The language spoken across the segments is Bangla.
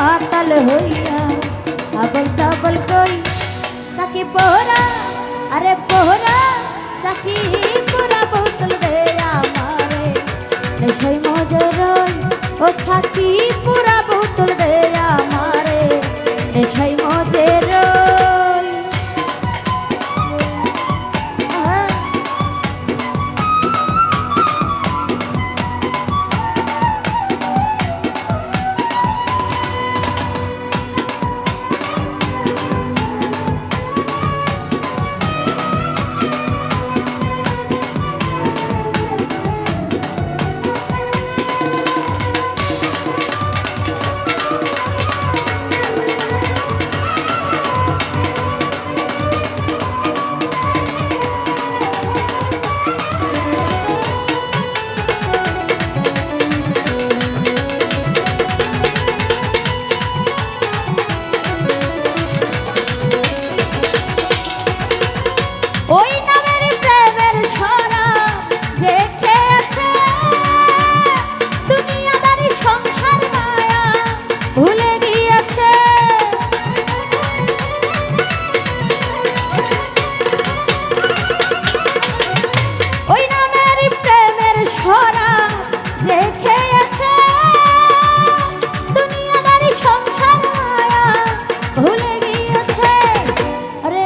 মাতাল হইয়া আবল তাবল কই সাকি পোহরা আরে পোহরা সাকি পুরা বোতল দে আমারে নেশাই মজে রই ও সাকি পুরা বোতল দে আমারে নেশাই মজে রই ওই নামের প্রেমের ছড়া যে খেয়েছে দুনিয়াদারি সংসার মায়া ভুলে গিয়েছে ওই নামের প্রেমের ছড়া যে খেয়েছে দুনিয়াদারি সংসার মায়া ভুলে গিয়েছে আরে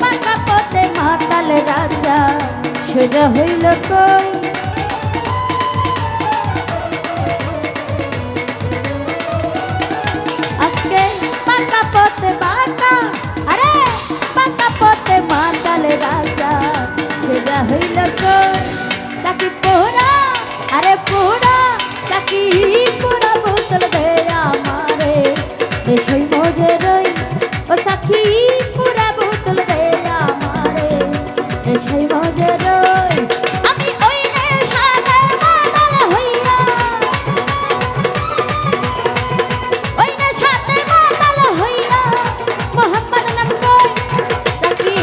পাকা পথে মাতাল রাজা সোজা হইল কই আজকে পাকা পথে বাঁকা আরে পাকা পথে মাতাল রাজা সোজা হইল কই সাকি পোহরা আরে পোহরা সাকি পুরা বোতল দে আমারে নেশাই মজে রই ও সাকি পুরা বোতল দে আমারে নেশাই মজে রই আমি ওই নেশাতে মাতাল হইয়া ওই নেশাতে মাতাল হইয়া মোহাম্মদ নাম কই সাকি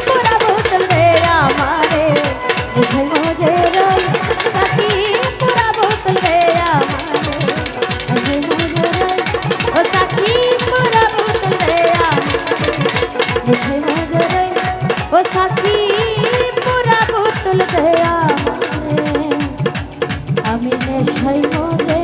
পুরা বোতল দে আমারে নেশাই মজে রই সাকি পুরা বোতল দে আমারে নেশাই মজে রই ও সাকি পুরা বোতল দে আমারে নেশাই মজে রই ও সাকি পুরা বোতল দে আমারে আমি নেশাই মজে